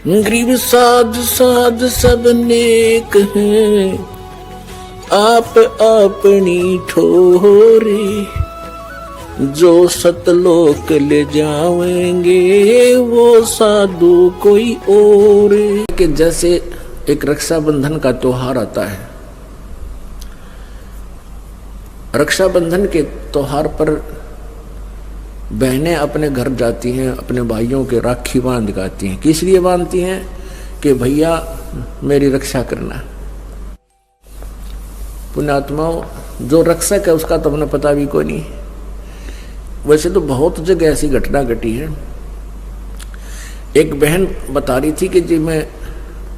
गरीब साध साध सब नेक हैं, आप अपनी ठोरे, जो सतलोक ले जाएंगे वो साधु कोई और। कि जैसे एक रक्षाबंधन का त्योहार आता है, रक्षाबंधन के त्योहार पर बहनें अपने घर जाती हैं, अपने भाइयों के राखी बांध गाती हैं। किस लिए बांधती हैं? कि भैया मेरी रक्षा करना। पुण्यात्माओं, जो रक्षक है उसका तो हमें पता भी कोई नहीं। वैसे तो बहुत जगह ऐसी घटना घटी है। एक बहन बता रही थी कि जी मैं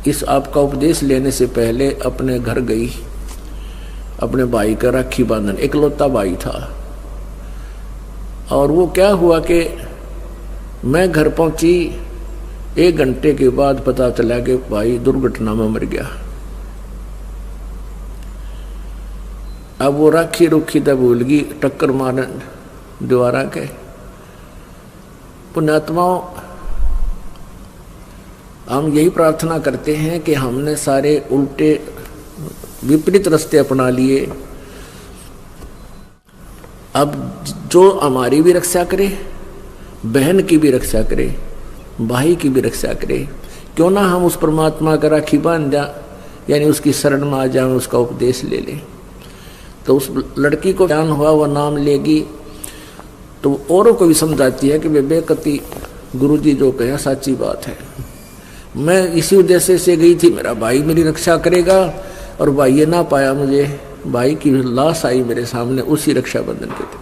इस आपका उपदेश लेने से पहले अपने घर गई, अपने भाई का राखी बांधन, इकलौता भाई था। और वो क्या हुआ कि मैं घर पहुंची, 1 घंटे के बाद पता चला कि भाई दुर्घटना में मर गया। अब वो राखी रुखी तब भूल गई, टक्कर मारने द्वारा के। पुण्यात्माओं, हम यही प्रार्थना करते हैं कि हमने सारे उल्टे विपरीत रास्ते अपना लिए। अब जो हमारी भी रक्षा करे, बहन की भी रक्षा करे, भाई की भी रक्षा करे, क्यों ना हम उस परमात्मा का राखी बांध जा, यानी उसकी शरण में आ जाए, उसका उपदेश ले ले। तो उस लड़की को ज्ञान हुआ, वह नाम लेगी तो औरों को भी समझाती है कि बेकती गुरुजी जो कहे सच्ची बात है। मैं इसी उद्देश्य से गई थी, मेरा भाई मेरी रक्षा करेगा, और भाई ये ना पाया मुझे, भाई की लाश आई मेरे सामने उसी रक्षाबंधन के दिन।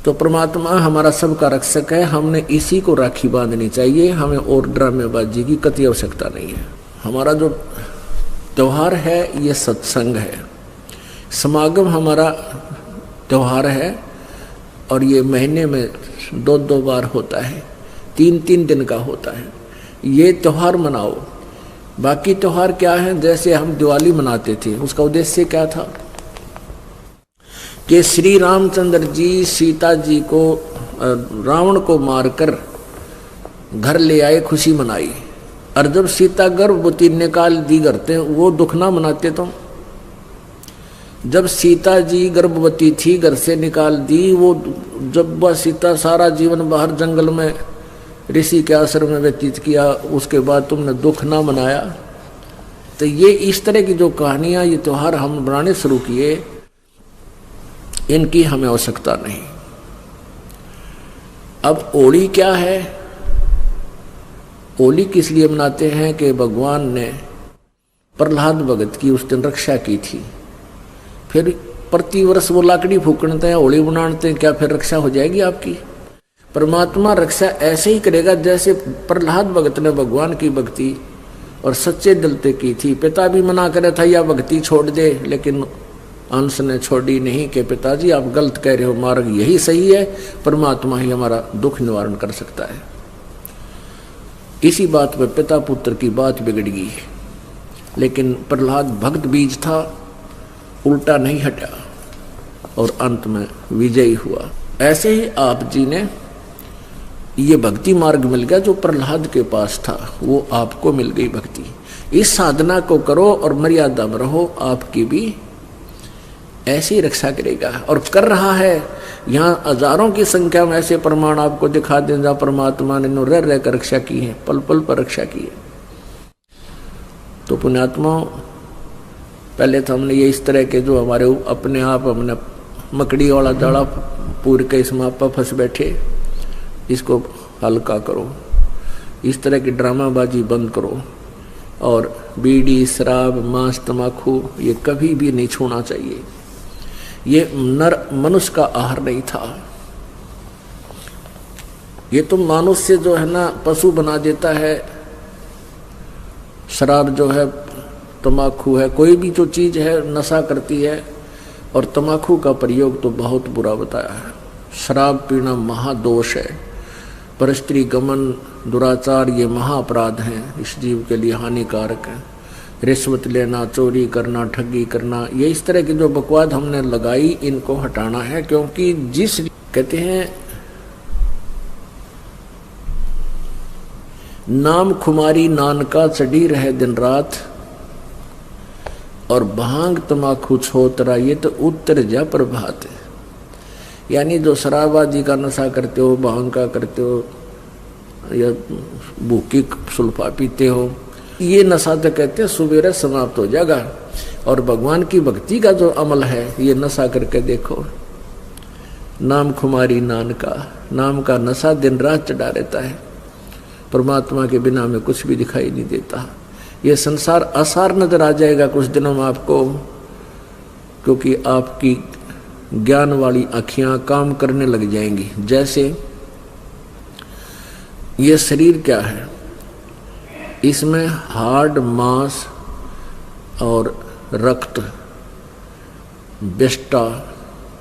तो परमात्मा हमारा सबका रक्षक है, हमने इसी को राखी बांधनी चाहिए, हमें और ड्रामेबाजी की कतई आवश्यकता नहीं है। हमारा जो त्योहार है ये सत्संग है, समागम हमारा त्योहार है, और ये महीने में 2-2 बार होता है, 3-3 दिन का होता है। ये त्योहार मनाओ। बाकी त्योहार क्या है? जैसे हम दिवाली मनाते थे, उसका उद्देश्य क्या था कि श्री रामचंद्र जी सीता जी को, रावण को मारकर घर ले आए, खुशी मनाई। और जब सीता गर्भवती निकाल दी करते, वो दुख ना मनाते तुम? जब सीता जी गर्भवती थी, घर से निकाल दी, वो जब वह सीता सारा जीवन बाहर जंगल में ऋषि के आश्रम में व्यतीत किया, उसके बाद तुमने दुख ना मनाया। तो ये इस तरह की जो कहानियां, ये त्योहार हम बनाने शुरू किए, इनकी हमें आवश्यकता नहीं। अब होली क्या है? होली किस लिए मनाते हैं कि भगवान ने प्रहलाद भगत की उस दिन रक्षा की थी। फिर प्रतिवर्ष वो लाकड़ी फूकते हैं, होली बनाते हैं, क्या फिर रक्षा हो जाएगी आपकी? परमात्मा रक्षा ऐसे ही करेगा जैसे प्रहलाद भगत ने भगवान की भक्ति और सच्चे दिल से की थी। पिता भी मना करे था या भक्ति छोड़ दे, लेकिन अंश ने छोड़ी नहीं कि पिताजी आप गलत कह रहे हो, मार्ग यही सही है, परमात्मा ही हमारा दुख निवारण कर सकता है। इसी बात पर पिता पुत्र की बात बिगड़ गई, लेकिन प्रहलाद भक्त बीज था, उल्टा नहीं हटा और अंत में विजयी हुआ। ऐसे ही आप जी ने ये भक्ति मार्ग मिल गया जो प्रहलाद के पास था, वो आपको मिल गई भक्ति। इस साधना को करो और मर्यादा में रहो, आपकी भी ऐसी रक्षा करेगा और कर रहा है। यहाँ हजारों की संख्या में ऐसे प्रमाण आपको दिखा दें जहाँ परमात्मा ने रह रह कर रक्षा की है, पल पल पर रक्षा की है। तो पुण्यात्मा, पहले तो हमने ये इस तरह के जो हमारे अपने आप हमने मकड़ी वाला जाड़ा पूर के इसमें आप फंस बैठे, इसको हल्का करो। इस तरह की ड्रामाबाजी बंद करो, और बीड़ी, शराब, मांस, तम्बाकू ये कभी भी नहीं छूना चाहिए। ये नर मनुष्य का आहार नहीं था। ये तो मनुष्य जो है ना पशु बना देता है। शराब जो है, तम्बाकू है, कोई भी जो चीज़ है नशा करती है, और तम्बाकू का प्रयोग तो बहुत बुरा बताया है। शराब पीना महादोष है, परस्त्री गमन, दुराचार ये महाअपराध हैं, इस जीव के लिए हानिकारक है। रिश्वत लेना, चोरी करना, ठगी करना, ये इस तरह की जो बकवाद हमने लगाई, इनको हटाना है। क्योंकि जिस कहते हैं नाम खुमारी नानका चढ़ी रहे दिन रात, और भांग तमाकू छोतरा ये तो उत्तर जा प्रभात। यानी जो शराब आदि का नशा करते हो, भांग का करते हो, या भूखी सुल्फा पीते हो, ये नशा तो कहते हैं सुबेरे समाप्त हो जाएगा। और भगवान की भक्ति का जो अमल है ये नशा करके देखो। नाम खुमारी नानका, नाम का नशा दिन रात चढ़ा रहता है। परमात्मा के बिना में कुछ भी दिखाई नहीं देता। ये संसार आसार नजर आ जाएगा कुछ दिनों में आपको, क्योंकि आपकी ज्ञान वाली आँखियाँ काम करने लग जाएंगी। जैसे ये शरीर क्या है, इसमें हार्ड, मांस और रक्त, विष्टा,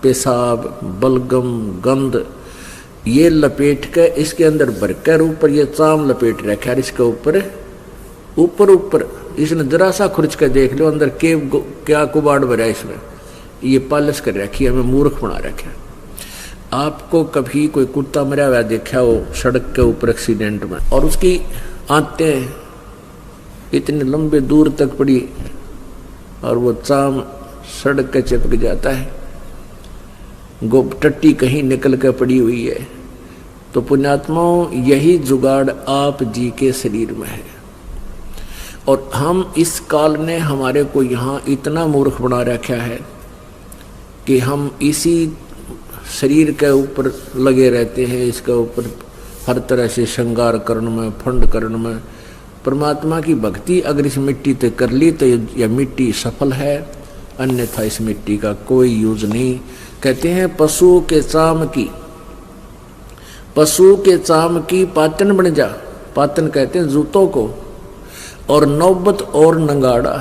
पेशाब, बलगम, गंध, ये लपेट के इसके अंदर भरकर ऊपर ये चाम लपेट रखा है। इसके ऊपर ऊपर इसने जरा सा खुरच के देख लो अंदर क्या कुबाड़ भरा है इसमें, ये पालिश कर रखी है, हमें मूर्ख बना रखा है। आपको कभी कोई कुत्ता मरा हुआ देखा हो सड़क के ऊपर एक्सीडेंट में, और उसकी आंतें इतने लंबे दूर तक पड़ी और वो चाम सड़क के चिपक जाता है, गोब टट्टी कहीं निकल कर पड़ी हुई है। तो पुण्यात्माओं, यही जुगाड़ आप जी के शरीर में है। और हम इस काल ने हमारे को यहाँ इतना मूर्ख बना रखा है कि हम इसी शरीर के ऊपर लगे रहते हैं, इसके ऊपर हर तरह से श्रृंगार करने में, फंड करने में। परमात्मा की भक्ति अगर इस मिट्टी ते कर ली तो यह मिट्टी सफल है, अन्यथा इस मिट्टी का कोई यूज नहीं। कहते हैं पशु के चाम की पातन बन जा, पातन कहते हैं जूतों को, और नौबत और नंगाड़ा,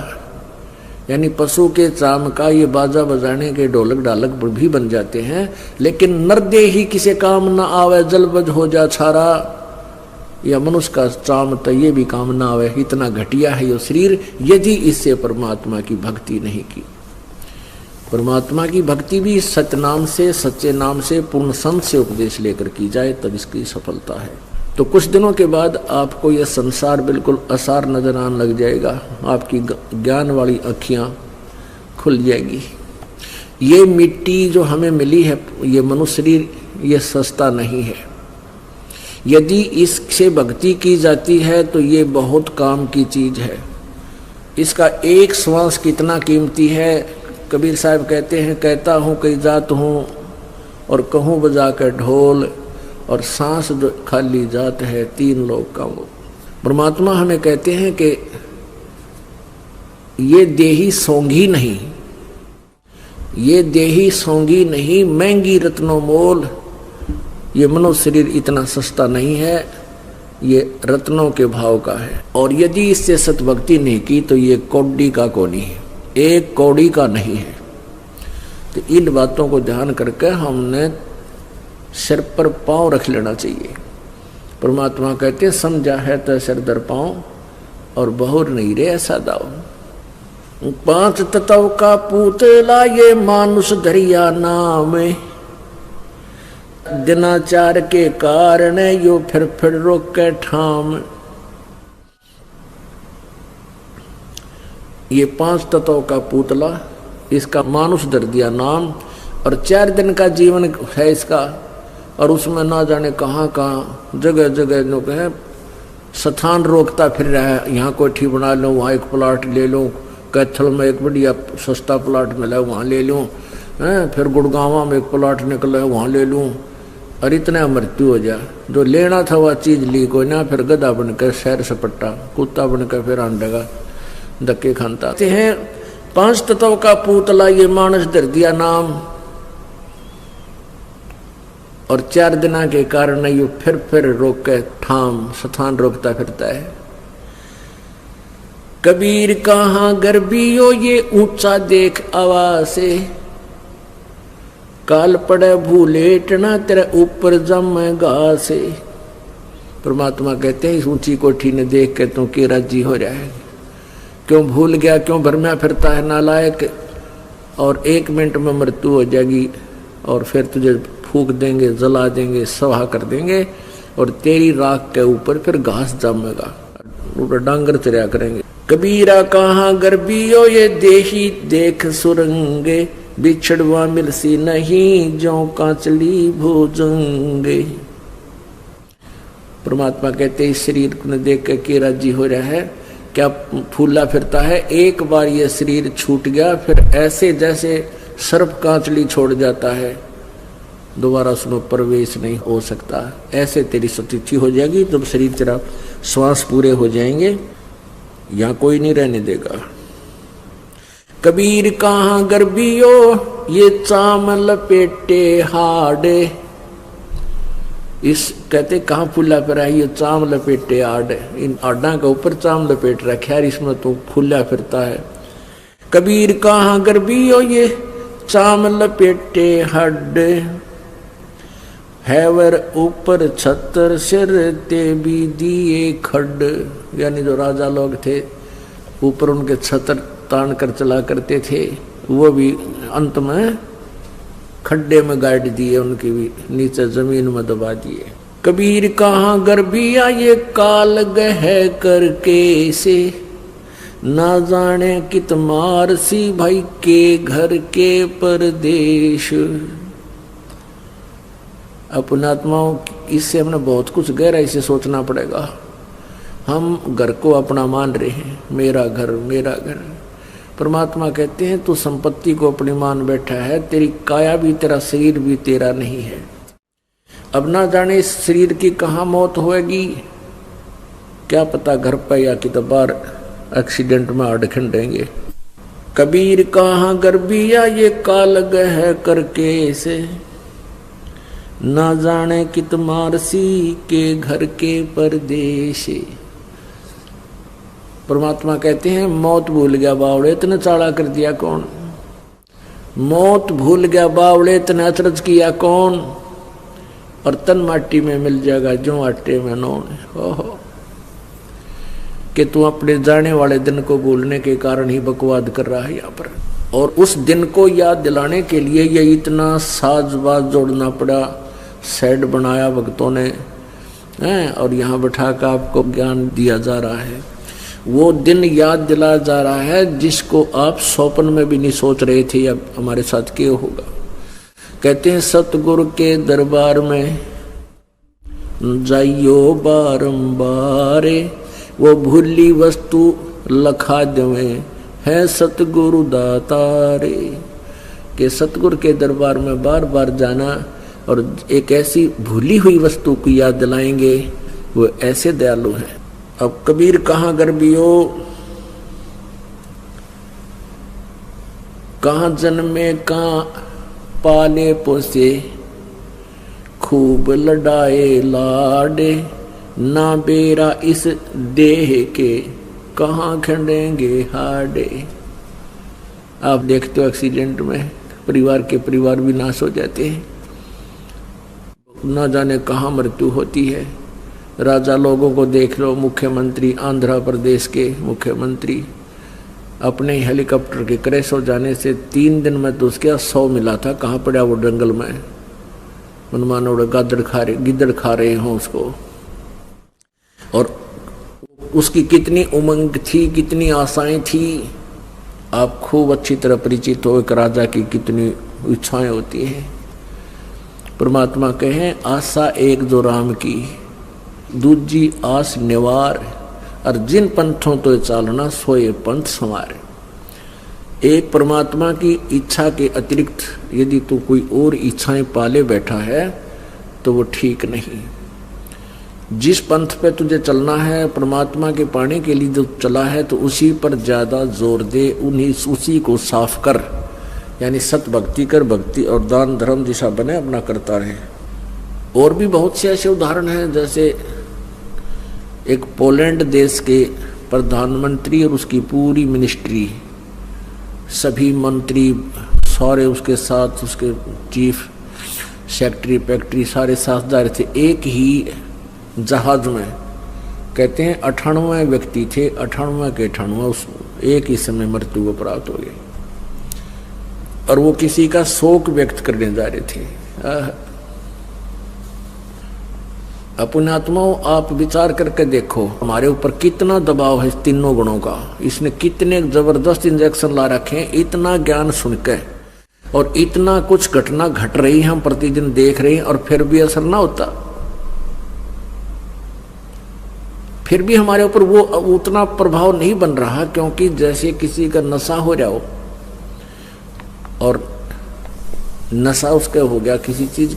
यानी पशु के चाम का ये बाजा बजाने के ढोलक ढालक भी बन जाते हैं। लेकिन नरदे ही किसे काम न आवे, जलबज हो जा छारा, या मनुष्य का चाम तो ये भी काम ना आवे। इतना घटिया है ये शरीर, यदि इससे परमात्मा की भक्ति नहीं की। परमात्मा की भक्ति भी सतनाम से, सच्चे नाम से, पूर्ण संत से उपदेश लेकर की जाए तब इसकी सफलता है। तो कुछ दिनों के बाद आपको यह संसार बिल्कुल आसार नजर आने लग जाएगा, आपकी ज्ञान वाली आँखियाँ खुल जाएगी। ये मिट्टी जो हमें मिली है, ये मनुष्य शरीर, ये सस्ता नहीं है। यदि इससे भक्ति की जाती है तो ये बहुत काम की चीज है। इसका एक श्वास कितना कीमती है। कबीर साहब कहते हैं, कहता हूँ कई जात हूँ और कहूँ बजा कर ढोल, और सांस जो खाली जात है तीन लोग का वो। परमात्मा हमें कहते हैं कि ये देही सोंगी नहीं, ये देही सोंगी नहीं, महंगी रत्नों मोल। ये मनुष्य शरीर इतना सस्ता नहीं है, ये रत्नों के भाव का है। और यदि इससे सतभक्ति नहीं की तो ये कौड़ी का कोनी है, एक कौड़ी का नहीं है। तो इन बातों को ध्यान करके हमने सिर पर पांव रख लेना चाहिए। परमात्मा कहते हैं, समझा है तो सिर दर पांव और बहुर नहीं रे ऐसा दाव। 5 तत्व का पूतला ये मानुष दरिया नाम, दिनाचार के कारण यो फिर रोक के ठाम। ये 5 तत्वों का पुतला, इसका मानुष दर दिया नाम, और 4 दिन का जीवन है इसका, और उसमें ना जाने कहाँ कहाँ जगह जगह जो है स्थान रोकता फिर रहा है। यहाँ कोठी बना लो, वहाँ एक प्लाट ले लो, कैथल में एक बढ़िया सस्ता प्लाट मिला वहाँ ले लूँ, फिर गुड़गांवा में एक प्लाट निकला वहाँ ले लूँ, और इतना मृत्यु हो जाए। जो लेना था वह चीज़ ली कोई ना, फिर गधा बनकर सैर सपट्टा, कुत्ता बनकर फिर आंडेगा धक्के खानता हैं। 5 तत्व का पुतला ये मानस दर दिया नाम, और 4 दिना के कारण ये फिर रोक के ठाम स्थान रोकता फिरता है। कबीर कहाँ गर्बियो ये ऊंचा देख आवासे, काल पड़े भूलेटना तेरे ऊपर जम घासे। परमात्मा कहते हैं, इस ऊंची कोठी ने देख के तू के राजी हो रहा है, क्यों भूल गया, क्यों भरम्या फिरता है नालायक, और 1 मिनट में मृत्यु हो जाएगी और फिर तुझे फूक देंगे, जला देंगे, सवा कर देंगे। और तेरी राख के ऊपर फिर घास जमेगा, डांगर चरिया करेंगे। कबीरा कहाँ गर्बियो ये देही देख सुरंगे, बिछड़वा मिलसी नहीं जो कांचली भोजंगे। परमात्मा कहते इस शरीर को देख के क्या राजी हो रहा है, क्या फूला फिरता है। एक बार ये शरीर छूट गया फिर ऐसे जैसे सर्प कांचली छोड़ जाता है, दोबारा उसमें प्रवेश नहीं हो सकता। ऐसे तेरी स्थिति हो जाएगी जब शरीर तेरा श्वास पूरे हो जाएंगे, यहाँ कोई नहीं रहने देगा। कबीर कहाँ गर्बियो ये चाम लपेटे हाडे, इस कहते कहाँ फूला फिरा है, ये चाम लपेटे आड, इन आडा के ऊपर चाम लपेट रखा है, इसमें तो फूला फिरता है। कबीर कहाँ गर्बियो ये चाम लपेटे हड, हैवर ऊपर छतर सिर ते भी दिए खड। यानी जो राजा लोग थे ऊपर उनके छतर तान कर चला करते थे, वो भी अंत में खड्डे में गाड़ दिए, उनकी भी नीचे जमीन में दबा दिए। कबीर कहाँ गर्बिया ये काल गह करके से, ना जाने कित मार सी भाई के घर के परदेश। अपनात्माओं इससे हमने बहुत कुछ गहराई से सोचना पड़ेगा। हम घर को अपना मान रहे हैं, मेरा घर मेरा घर। परमात्मा कहते हैं तू संपत्ति को अपनी मान बैठा है, तेरी काया भी तेरा शरीर भी तेरा नहीं है। अब ना जाने इस शरीर की कहाँ मौत होएगी, क्या पता घर पर या कि तो बाहर एक्सीडेंट में आड़ खंडेंगे। कबीर कहाँ गर्बिया ये काल गह करके से, ना जाने कित मारसी के घर के परदेश। परमात्मा कहते हैं मौत भूल गया बावड़े इतने चाड़ा कर दिया कौन, मौत भूल गया बावड़े इतने अचरज किया कौन, और तन माटी में मिल जाएगा जो आटे में नौन। ओहो कि तू अपने जाने वाले दिन को भूलने के कारण ही बकवाद कर रहा है यहाँ पर, और उस दिन को याद दिलाने के लिए ये इतना साजबाज जोड़ना पड़ा, सेट बनाया भक्तों ने हैं, और यहाँ बैठा कर आपको ज्ञान दिया जा रहा है। वो दिन याद दिलाया जा रहा है जिसको आप स्वप्न में भी नहीं सोच रहे थे अब हमारे साथ क्या होगा। कहते हैं सतगुरु के दरबार में जाइयो बारंबार, वो भूली वस्तु लखा देवे है सतगुरु दातारे। के सतगुरु के दरबार में बार बार जाना और एक ऐसी भूली हुई वस्तु की याद दिलाएंगे, वो ऐसे दयालु हैं। अब कबीर कहाँ गर्बियो, कहाँ जन्मे कहाँ पाले पोसे, खूब लड़ाए लाडे, ना बेरा इस देह के कहाँ खंडेंगे हाडे। आप देखते हो एक्सीडेंट में परिवार के परिवार भी नाश हो जाते हैं, ना जाने कहाँ मृत्यु होती है। राजा लोगों को देख लो, मुख्यमंत्री आंध्र प्रदेश के मुख्यमंत्री अपने हेलीकॉप्टर के क्रैश हो जाने से 3 दिन में तो उसके 100 मिला था, कहाँ पड़ा वो जंगल में, मनमानो गिद्दड़ खा रहे हों उसको। और उसकी कितनी उमंग थी, कितनी आशाएं थी, आप खूब अच्छी तरह परिचित हो एक राजा की कितनी इच्छाएं होती हैं। परमात्मा कहें आशा एक जो राम की, दूजी आस निवार, और जिन पंथों तो चालना सोए पंथ संवार। एक परमात्मा की इच्छा के अतिरिक्त यदि तू कोई और इच्छाएं पाले बैठा है तो वो ठीक नहीं। जिस पंथ पे तुझे चलना है परमात्मा के पाने के लिए जो चला है तो उसी पर ज्यादा जोर दे, उसी को साफ कर, यानी सत भक्ति कर, भक्ति और दान धर्म दिशा बने अपना करता रहे। और भी बहुत से ऐसे उदाहरण हैं, जैसे एक पोलैंड देश के प्रधानमंत्री और उसकी पूरी मिनिस्ट्री, सभी मंत्री सारे उसके साथ, उसके चीफ सेक्रेटरी फैक्ट्री सारे साथ जा रहे थे एक ही जहाज में। कहते हैं 98 व्यक्ति थे, 98 के 98 उस एक ही समय मृत्यु को प्राप्त हो गए, और वो किसी का शोक व्यक्त करने जा रहे थे। पुण्यात्माओं, आप विचार करके देखो हमारे ऊपर कितना दबाव है इस तीनों गुणों का। इसने कितने जबरदस्त इंजेक्शन ला रखे हैं, इतना ज्ञान सुनकर और इतना कुछ घटना घट रही है, हम प्रतिदिन देख रहे हैं और फिर भी असर ना होता। फिर भी हमारे ऊपर वो उतना प्रभाव नहीं बन रहा, क्योंकि जैसे किसी का नशा हो रहा हो और नशा उसका हो गया किसी चीज,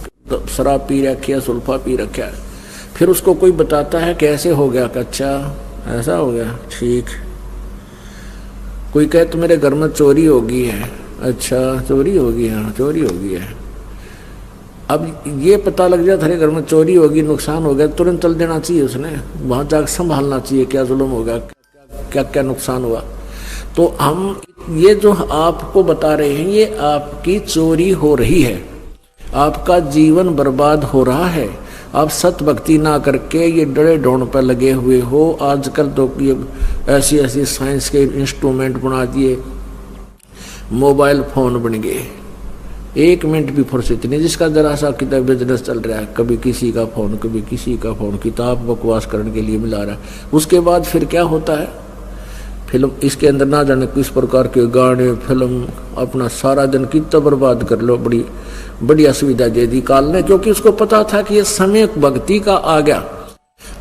शराब पी रखी है, सुल्फा पी रखा है, फिर उसको कोई बताता है कैसे हो गया, अच्छा ऐसा हो गया, ठीक। कोई कहे तो मेरे घर में चोरी हो गई है, अच्छा चोरी होगी, हाँ चोरी हो गई है। अब ये पता लग जाए तेरे घर में चोरी होगी, नुकसान हो गया, तुरंत चल देना चाहिए उसने, वहां जाकर संभालना चाहिए क्या जुल्म हो गया, क्या क्या नुकसान हुआ। तो हम ये जो आपको बता रहे हैं, ये आपकी चोरी हो रही है, आपका जीवन बर्बाद हो रहा है। आप सत भक्ति ना करके ये डरे ढोंड पर लगे हुए हो। आजकल तो ये ऐसी ऐसी साइंस के इंस्ट्रूमेंट बना दिए, मोबाइल फोन बन गए, 1 मिनट भी फुर्सत नहीं। जिसका जरा सा किताब बिजनेस चल रहा है, कभी किसी का फोन, कभी किसी का फोन, किताब बकवास करने के लिए मिला रहा है। उसके बाद फिर क्या होता है, फिल्म, इसके अंदर ना जाने किस प्रकार के गाने, फिल्म, अपना सारा दिन कितना बर्बाद कर लो। बड़ी बड़ी असुविधा दे दी काल ने, क्योंकि उसको पता था कि ये समय भक्ति का आ गया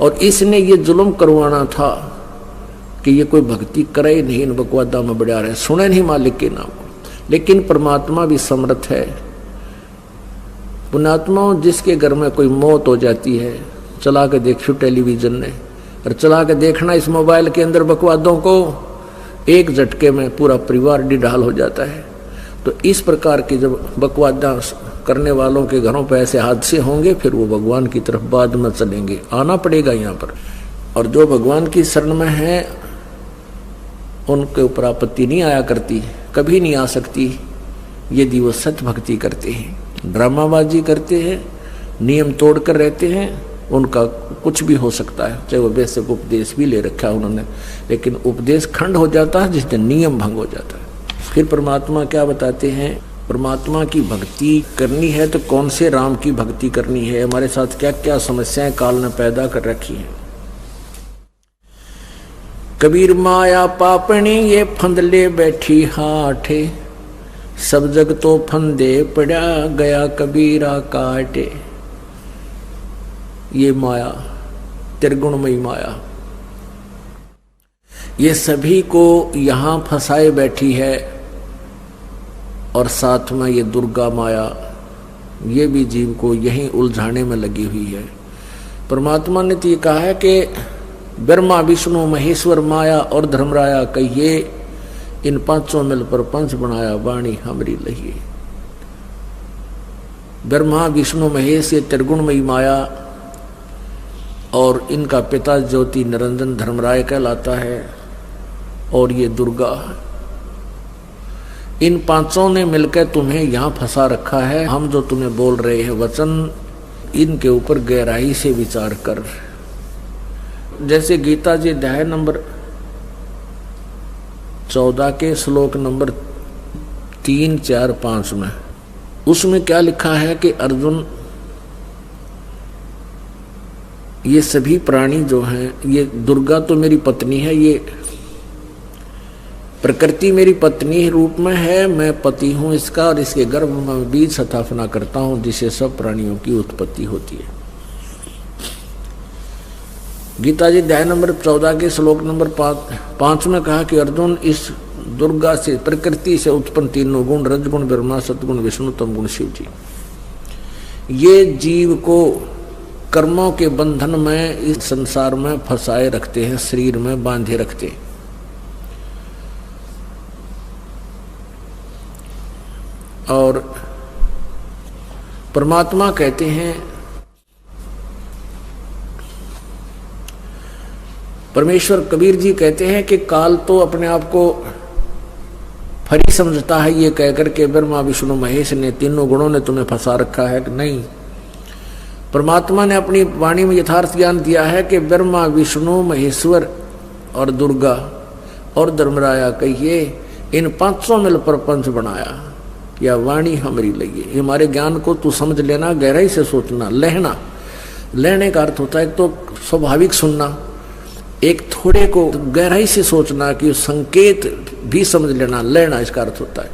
और इसने ये जुल्म करवाना था कि ये कोई भक्ति करे ही नहीं, इन बकवादा में बढ़ा रहे, सुने नहीं मालिक के नाम। लेकिन परमात्मा भी समर्थ है। पुण्यात्मा, जिसके घर में कोई मौत हो जाती है, चला के देखियो टेलीविजन ने, और चला के देखना इस मोबाइल के अंदर बकवादों को, एक झटके में पूरा परिवार डिढाल हो जाता है। तो इस प्रकार की जब बकवादा करने वालों के घरों पर ऐसे हादसे होंगे, फिर वो भगवान की तरफ बाद में चलेंगे, आना पड़ेगा यहाँ पर। और जो भगवान की शरण में है उनके ऊपर आपत्ति नहीं आया करती, कभी नहीं आ सकती, यदि वो सत्य भक्ति करते हैं। ड्रामाबाजी करते हैं, नियम तोड़कर रहते हैं, उनका कुछ भी हो सकता है, चाहे वो बेशक उपदेश भी ले रखा है उन्होंने, लेकिन उपदेश खंड हो जाता है जिससे नियम भंग हो जाता है। फिर परमात्मा क्या बताते हैं, परमात्मा की भक्ति करनी है तो कौन से राम की भक्ति करनी है, हमारे साथ क्या क्या समस्याएं काल ने पैदा कर रखी हैं। कबीर माया पापणी ये फंदले बैठी हाठे, सब जग तो फंदे पड़ा गया कबीरा काटे। ये माया त्रिगुणमयी माया, ये सभी को यहाँ फंसाए बैठी है, और साथ में ये दुर्गा माया, ये भी जीव को यहीं उलझाने में लगी हुई है। परमात्मा ने तो ये कहा है कि ब्रह्मा विष्णु महेश्वर माया और धर्मराया कहिए, इन पांचों मिल पर पंच बनाया वाणी हमरी लहिए। ब्रह्मा विष्णु महेश ये त्रिगुणमयी माया, और इनका पिता ज्योति निरंजन धर्मराय कहलाता है, और ये दुर्गा, इन पांचों ने मिलकर तुम्हें यहाँ फंसा रखा है। हम जो तुम्हें बोल रहे हैं वचन, इनके ऊपर गहराई से विचार कर। जैसे गीता जी अध्याय नंबर 14 के श्लोक नंबर 3, 4, 5 में, उसमें क्या लिखा है कि अर्जुन, ये सभी प्राणी जो हैं, ये दुर्गा तो मेरी पत्नी है, ये प्रकृति मेरी पत्नी रूप में है, मैं पति हूं इसका, और इसके गर्भ में बीज स्थापना करता हूं जिससे सब प्राणियों की उत्पत्ति होती है। गीता जी अध्याय नंबर 14 के श्लोक नंबर 5 में कहा कि अर्जुन, इस दुर्गा से, प्रकृति से उत्पन्न तीनों गुण, रजगुण ब्रह्मा, सतगुण विष्णु, तमगुण शिव जी, ये जीव को कर्मों के बंधन में इस संसार में फंसाए रखते हैं, शरीर में बांधे रखते हैं। और परमात्मा कहते हैं, परमेश्वर कबीर जी कहते हैं कि काल तो अपने आप को फरी समझता है, ये कहकर के ब्रह्मा विष्णु महेश ने, तीनों गुणों ने तुम्हें फंसा रखा है कि नहीं। परमात्मा ने अपनी वाणी में यथार्थ ज्ञान दिया है कि ब्रह्मा विष्णु महेश्वर और दुर्गा और धर्मराया कहिए, इन पांचों मिल प्रपंच बनाया, या वाणी हमारी लगी। हमारे ज्ञान को तू समझ लेना, गहराई से सोचना, लेना, लेने का अर्थ होता है तो स्वाभाविक सुनना, एक थोड़े को गहराई से सोचना कि संकेत भी समझ लेना, लेना इसका अर्थ होता है।